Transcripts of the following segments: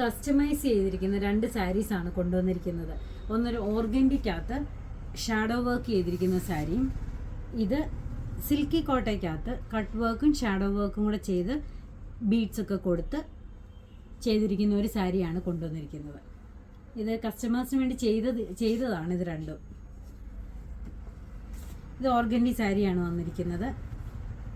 Customise ചെയ്തിരിക്കുന്ന 2 സാരീസാണ് കൊണ്ടുവന്നിരിക്കുന്നത്. ഒന്നൊരു ഓർഗൻഡിക്കകത്ത് ഷാഡോ വർക്ക് ചെയ്തിരിക്കുന്ന സാരിയും, ഇത് സിൽക്കി കോട്ടയ്ക്കകത്ത് കട്ട് വർക്കും ഷാഡോ വർക്കും കൂടെ ചെയ്ത് ബീഡ്സ് ഒക്കെ കൊടുത്ത് ചെയ്തിരിക്കുന്ന ഒരു സാരിയാണ് കൊണ്ടുവന്നിരിക്കുന്നത്. ഇത് കസ്റ്റമേഴ്സിന് വേണ്ടി ചെയ്തതാണ് ഇത് രണ്ടും. ഇത് ഓർഗൻഡി സാരിയാണ് വന്നിരിക്കുന്നത്.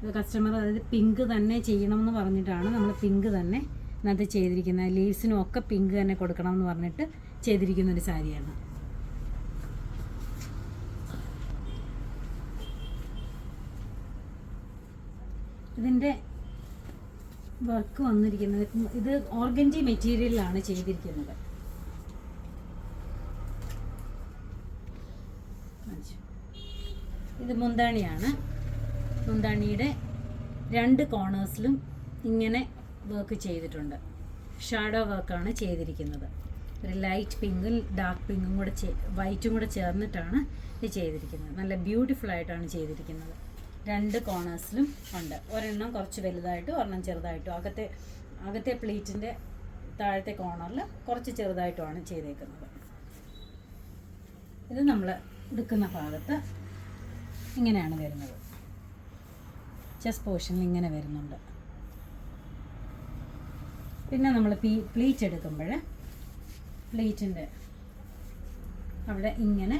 ഇത് കസ്റ്റമർ അതായത് പിങ്ക് തന്നെ ചെയ്യണമെന്ന് പറഞ്ഞിട്ടാണ് നമ്മൾ പിങ്ക് തന്നെ ഇതിനകത്ത് ചെയ്തിരിക്കുന്നത്. ലീവ്സിനും ഒക്കെ പിങ്ക് തന്നെ കൊടുക്കണം എന്ന് പറഞ്ഞിട്ട് ചെയ്തിരിക്കുന്നൊരു സാരിയാണ്. ഇതിൻ്റെ വർക്ക് വന്നിരിക്കുന്നത്, ഇത് ഓർഗൻഡി മെറ്റീരിയലിലാണ് ചെയ്തിരിക്കുന്നത്. ഇത് മുന്താണിയാണ്. മുന്താണിയുടെ 2 കോർണേഴ്സിലും ഇങ്ങനെ വർക്ക് ചെയ്തിട്ടുണ്ട്. ഷാഡോ വർക്കാണ് ചെയ്തിരിക്കുന്നത്. ഒരു ലൈറ്റ് പിങ്കും ഡാർക്ക് പിങ്കും കൂടെ വൈറ്റും കൂടെ ചേർന്നിട്ടാണ് ഇത് ചെയ്തിരിക്കുന്നത്. നല്ല ബ്യൂട്ടിഫുൾ ആയിട്ടാണ് ചെയ്തിരിക്കുന്നത്. 2 കോർണേഴ്സിലും ഉണ്ട്. ഒരെണ്ണം കുറച്ച് വലുതായിട്ടും ഒരെണ്ണം ചെറുതായിട്ടും. അകത്തെ പ്ലീറ്റിൻ്റെ താഴത്തെ കോർണറിൽ കുറച്ച് ചെറുതായിട്ടുമാണ് ചെയ്തേക്കുന്നത്. ഇത് നമ്മൾ എടുക്കുന്ന ഭാഗത്ത് ഇങ്ങനെയാണ് വരുന്നത്. ചെസ്റ്റ് പോർഷനിൽ ഇങ്ങനെ വരുന്നുണ്ട്. പിന്നെ നമ്മൾ പ്ലീറ്റ് എടുക്കുമ്പോൾ പ്ലീറ്റിൻ്റെ അവിടെ ഇങ്ങനെ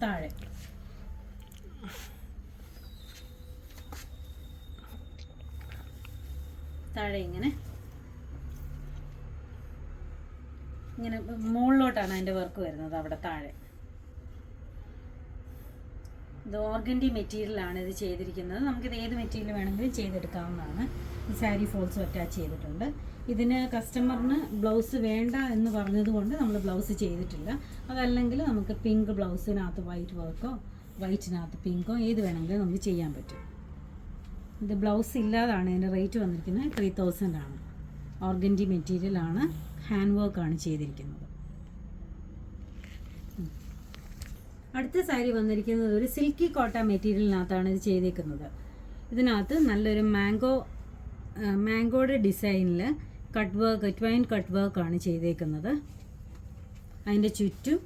താഴെ ഇങ്ങനെ മുകളിലോട്ടാണ് അതിൻ്റെ വർക്ക് വരുന്നത്. അവിടെ താഴെ ഇത് ഓർഗൻഡി മെറ്റീരിയലാണ് ഇത് ചെയ്തിരിക്കുന്നത്. നമുക്കിത് ഏത് മെറ്റീരിയൽ വേണമെങ്കിലും ചെയ്തെടുക്കാവുന്നതാണ്. ഈ സാരി ഫോൾസും അറ്റാച്ച് ചെയ്തിട്ടുണ്ട്. ഇതിന് കസ്റ്റമറിന് ബ്ലൗസ് വേണ്ട എന്ന് പറഞ്ഞതുകൊണ്ട് നമ്മൾ ബ്ലൗസ് ചെയ്തിട്ടില്ല. അതല്ലെങ്കിൽ നമുക്ക് പിങ്ക് ബ്ലൗസിനകത്ത് വൈറ്റ് വർക്കോ വൈറ്റിനകത്ത് പിങ്കോ ഏത് വേണമെങ്കിലും നമുക്ക് ചെയ്യാൻ പറ്റും. ഇത് ബ്ലൗസ് ഇല്ലാതാണ് ഇതിൻ്റെ റേറ്റ് വന്നിരിക്കുന്നത്. 3000 ആണ്. ഓർഗൻഡി മെറ്റീരിയലാണ്, ഹാൻഡ് വർക്കാണ് ചെയ്തിരിക്കുന്നത്. അടുത്ത സാരി വന്നിരിക്കുന്നത് ഒരു സിൽക്കി കോട്ട മെറ്റീരിയലിനകത്താണ് ഇത് ചെയ്തേക്കുന്നത്. ഇതിനകത്ത് നല്ലൊരു മാംഗോയുടെ ഡിസൈനിൽ കട്ട് വർക്ക്, ട്വൈൻ കട്ട് വർക്കാണ് ചെയ്തേക്കുന്നത്. അതിൻ്റെ ചുറ്റും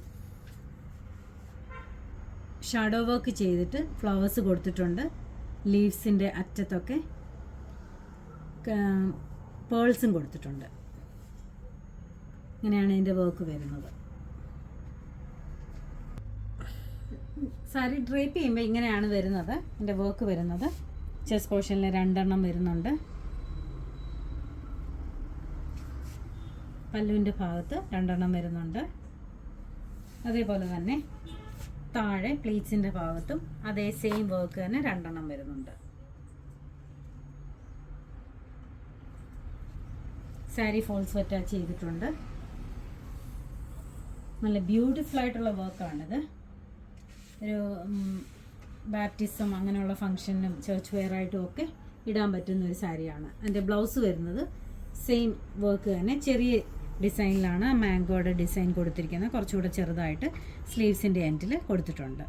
ഷാഡോ വർക്ക് ചെയ്തിട്ട് ഫ്ലവേഴ്സ് കൊടുത്തിട്ടുണ്ട്. ലീവ്സിൻ്റെ അറ്റത്തൊക്കെ പേൾസും കൊടുത്തിട്ടുണ്ട്. ഇങ്ങനെയാണ് ഇതിൻ്റെ വർക്ക് വരുന്നത്. സാരി ഡ്രേപ്പ് ചെയ്യുമ്പോൾ ഇങ്ങനെയാണ് വരുന്നത് ഇതിൻ്റെ വർക്ക് വരുന്നത്. ചെസ്റ്റ് പോർഷനിൽ 2 എണ്ണം വരുന്നുണ്ട്. പല്ലുവിൻ്റെ ഭാഗത്ത് 2 എണ്ണം വരുന്നുണ്ട്. അതേപോലെ തന്നെ താഴെ പ്ലീറ്റ്സിൻ്റെ ഭാഗത്തും അതേ സെയിം വർക്ക് തന്നെ 2 എണ്ണം വരുന്നുണ്ട്. സാരി ഫോൾസ് അറ്റാച്ച് ചെയ്തിട്ടുണ്ട്. നല്ല ബ്യൂട്ടിഫുൾ ആയിട്ടുള്ള വർക്കാണിത്. ഒരു ബാപ്റ്റിസം അങ്ങനെയുള്ള ഫംഗ്ഷനും ചർച്ച് വെയറായിട്ടും ഒക്കെ ഇടാൻ പറ്റുന്ന ഒരു സാരിയാണ്. അതിൻ്റെ ബ്ലൗസ് വരുന്നത് സെയിം വർക്ക് തന്നെ ചെറിയ ഡിസൈനിലാണ് മാംഗോയുടെ ഡിസൈൻ കൊടുത്തിരിക്കുന്നത്. കുറച്ചുകൂടെ ചെറുതായിട്ട് സ്ലീവ്സിൻ്റെ എൻഡിൽ കൊടുത്തിട്ടുണ്ട്.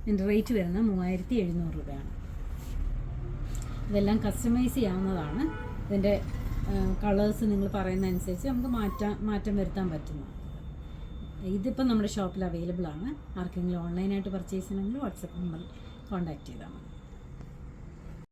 ഇതിൻ്റെ റേറ്റ് വരുന്നത് 3700 രൂപയാണ്. ഇതെല്ലാം കസ്റ്റമൈസ് ചെയ്യാവുന്നതാണ്. ഇതിൻ്റെ കളേഴ്സ് നിങ്ങൾ പറയുന്ന അനുസരിച്ച് നമുക്ക് മാറ്റം വരുത്താൻ പറ്റുന്നു. ഇതിപ്പോൾ നമ്മുടെ ഷോപ്പിൽ അവൈലബിൾ ആണ്. ആർക്കെങ്കിലും ഓൺലൈനായിട്ട് പർച്ചേസ് ചെയ്യണമെങ്കിൽ വാട്സപ്പ് നമ്പറിൽ കോൺടാക്റ്റ് ചെയ്താൽ മതി.